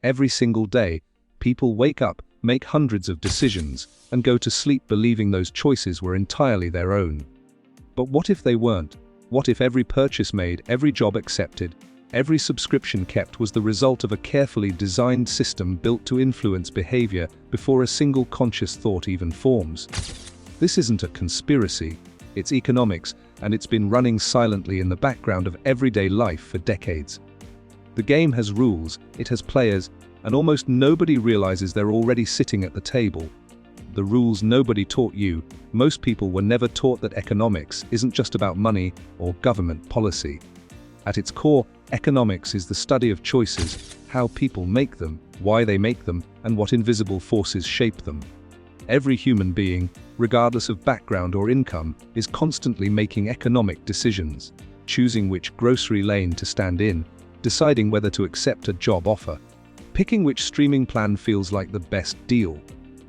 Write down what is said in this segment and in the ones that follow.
Every single day, people wake up, make hundreds of decisions, and go to sleep believing those choices were entirely their own. But what if they weren't? What if every purchase made, every job accepted, every subscription kept was the result of a carefully designed system built to influence behavior before a single conscious thought even forms? This isn't a conspiracy, it's economics, and it's been running silently in the background of everyday life for decades. The game has rules, it has players, and almost nobody realizes they're already sitting at the table. The rules nobody taught you. Most people were never taught that economics isn't just about money or government policy. At its core, economics is the study of choices, how people make them, why they make them, and what invisible forces shape them. Every human being, regardless of background or income, is constantly making economic decisions, choosing which grocery lane to stand in, deciding whether to accept a job offer, picking which streaming plan feels like the best deal.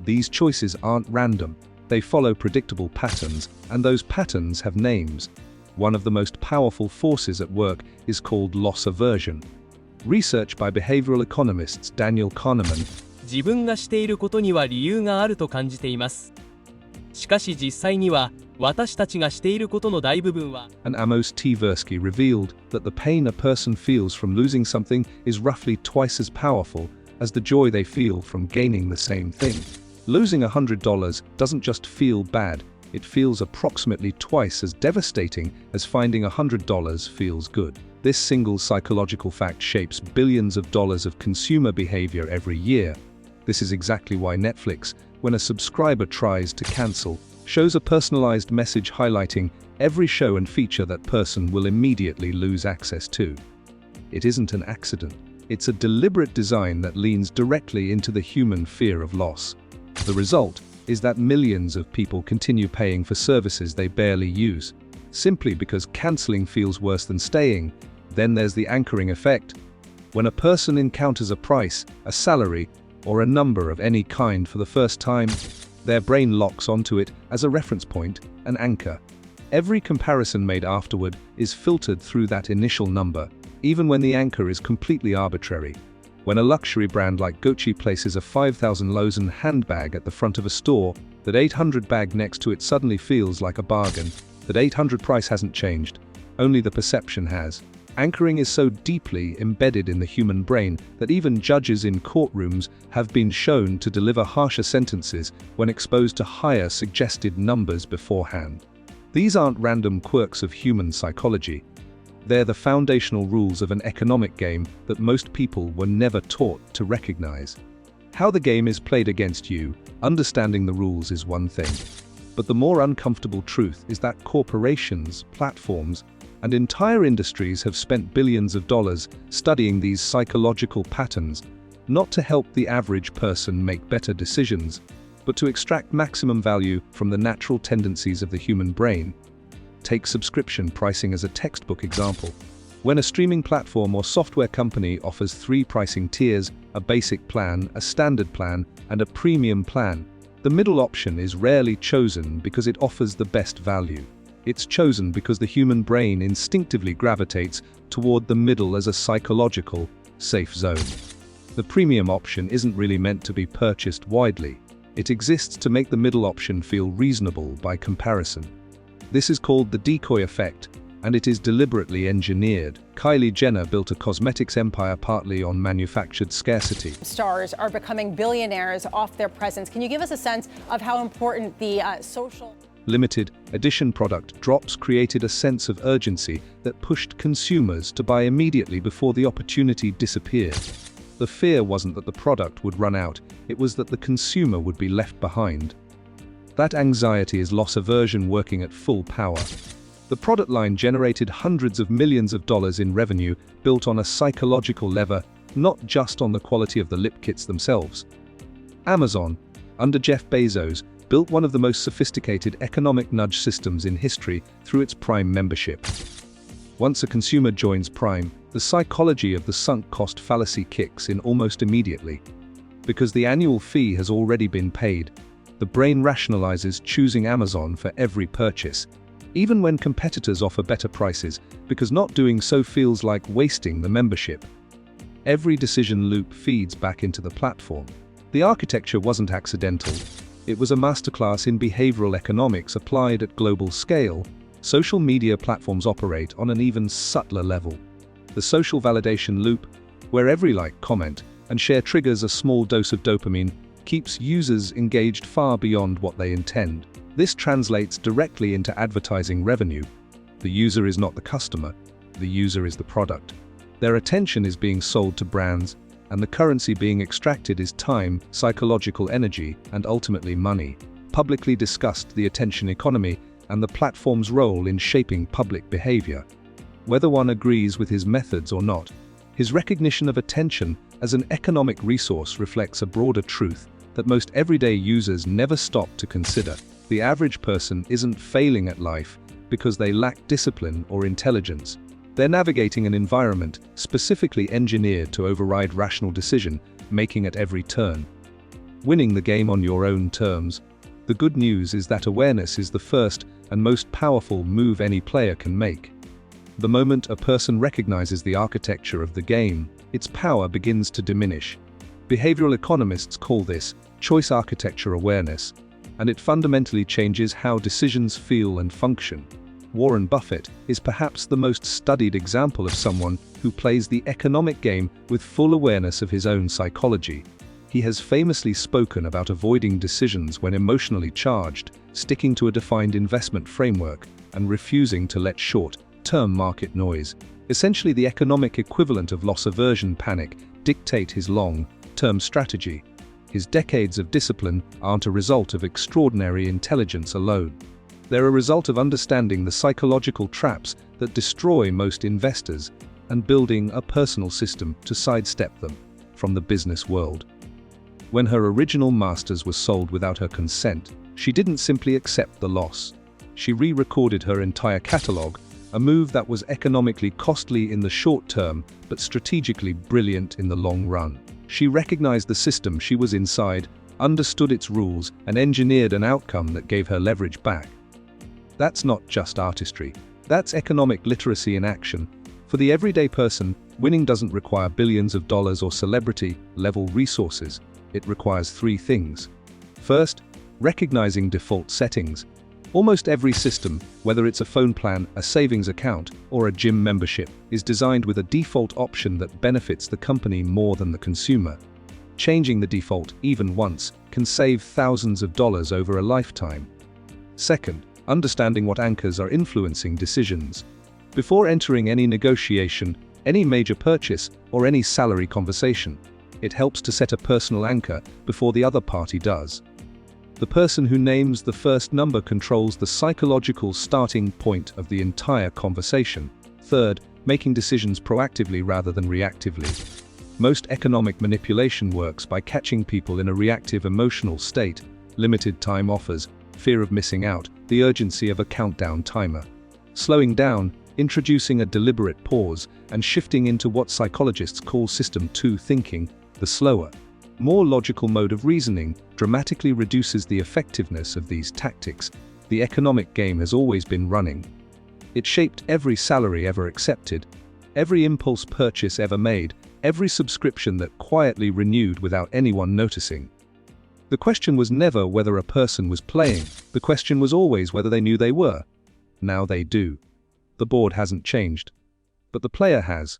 These choices aren't random, they follow predictable patterns, and those patterns have names. One of the most powerful forces at work is called loss aversion. Research by behavioral economists Daniel Kahneman. 自分がしていることには理由があると感じています。しかし実際には、私たちがしていることの大部分は And Amos Tversky revealed that the pain a person feels from losing something is roughly twice as powerful as the joy they feel from gaining the same thing. Losing $100 doesn't just feel bad, it feels approximately twice as devastating as finding $100 feels good. This single psychological fact shapes billions of dollars of consumer behavior every year. This is exactly why Netflix, when a subscriber tries to cancel, shows a personalized message highlighting every show and feature that person will immediately lose access to. It isn't an accident. It's a deliberate design that leans directly into the human fear of loss. The result is that millions of people continue paying for services they barely use, simply because canceling feels worse than staying. Then there's the anchoring effect. When a person encounters a price, a salary, or a number of any kind for the first time, their brain locks onto it as a reference point, an anchor. Every comparison made afterward is filtered through that initial number, even when the anchor is completely arbitrary. When a luxury brand like Gucci places a 5,000 Lausanne handbag at the front of a store, that 800 bag next to it suddenly feels like a bargain. That 800 price hasn't changed, only the perception has. Anchoring is so deeply embedded in the human brain that even judges in courtrooms have been shown to deliver harsher sentences when exposed to higher suggested numbers beforehand. These aren't random quirks of human psychology. They're the foundational rules of an economic game that most people were never taught to recognize. How the game is played against you, understanding the rules is one thing. But the more uncomfortable truth is that corporations, platforms, and entire industries have spent billions of dollars studying these psychological patterns, not to help the average person make better decisions, but to extract maximum value from the natural tendencies of the human brain. Take subscription pricing as a textbook example. When a streaming platform or software company offers 3 pricing tiers, a basic plan, a standard plan, and a premium plan, the middle option is rarely chosen because it offers the best value. It's chosen because the human brain instinctively gravitates toward the middle as a psychological, safe zone. The premium option isn't really meant to be purchased widely. It exists to make the middle option feel reasonable by comparison. This is called the decoy effect, and it is deliberately engineered. Kylie Jenner built a cosmetics empire partly on manufactured scarcity. Stars are becoming billionaires off their presence. Can you give us a sense of how important the social... Limited edition product drops created a sense of urgency that pushed consumers to buy immediately before the opportunity disappeared. The fear wasn't that the product would run out, it was that the consumer would be left behind. That anxiety is loss aversion working at full power. The product line generated hundreds of millions of dollars in revenue built on a psychological lever, not just on the quality of the lip kits themselves. Amazon, under Jeff Bezos, built one of the most sophisticated economic nudge systems in history through its Prime membership. Once a consumer joins Prime, the psychology of the sunk cost fallacy kicks in almost immediately. Because the annual fee has already been paid, the brain rationalizes choosing Amazon for every purchase, even when competitors offer better prices, because not doing so feels like wasting the membership. Every decision loop feeds back into the platform. The architecture wasn't accidental. It was a masterclass in behavioral economics applied at global scale. Social media platforms operate on an even subtler level. The social validation loop, where every like, comment, and share triggers a small dose of dopamine, keeps users engaged far beyond what they intend. This translates directly into advertising revenue. The user is not the customer, the user is the product. Their attention is being sold to brands, and the currency being extracted is time, psychological energy, and ultimately money. Publicly discussed the attention economy and the platform's role in shaping public behavior. Whether one agrees with his methods or not, his recognition of attention as an economic resource reflects a broader truth that most everyday users never stop to consider. The average person isn't failing at life because they lack discipline or intelligence. They're navigating an environment specifically engineered to override rational decision-making at every turn. Winning the game on your own terms. The good news is that awareness is the first and most powerful move any player can make. The moment a person recognizes the architecture of the game, its power begins to diminish. Behavioral economists call this choice architecture awareness, and it fundamentally changes how decisions feel and function. Warren Buffett is perhaps the most studied example of someone who plays the economic game with full awareness of his own psychology. He has famously spoken about avoiding decisions when emotionally charged, sticking to a defined investment framework, and refusing to let short-term market noise, essentially the economic equivalent of loss aversion panic, dictate his long-term strategy. His decades of discipline aren't a result of extraordinary intelligence alone. They're a result of understanding the psychological traps that destroy most investors and building a personal system to sidestep them from the business world. When her original masters were sold without her consent, she didn't simply accept the loss. She re-recorded her entire catalog, a move that was economically costly in the short term but strategically brilliant in the long run. She recognized the system she was inside, understood its rules, and engineered an outcome that gave her leverage back. That's not just artistry. That's economic literacy in action. For the everyday person, winning doesn't require billions of dollars or celebrity-level resources. It requires three things. First, recognizing default settings. Almost every system, whether it's a phone plan, a savings account, or a gym membership, is designed with a default option that benefits the company more than the consumer. Changing the default, even once, can save thousands of dollars over a lifetime. Second, understanding what anchors are influencing decisions. Before entering any negotiation, any major purchase, or any salary conversation, it helps to set a personal anchor before the other party does. The person who names the first number controls the psychological starting point of the entire conversation. Third, making decisions proactively rather than reactively. Most economic manipulation works by catching people in a reactive emotional state, limited time offers, fear of missing out, the urgency of a countdown timer. Slowing down, introducing a deliberate pause, and shifting into what psychologists call System 2 thinking, the slower, more logical mode of reasoning, dramatically reduces the effectiveness of these tactics. The economic game has always been running. It shaped every salary ever accepted, every impulse purchase ever made, every subscription that quietly renewed without anyone noticing. The question was never whether a person was playing, the question was always whether they knew they were. Now they do. The board hasn't changed, but the player has.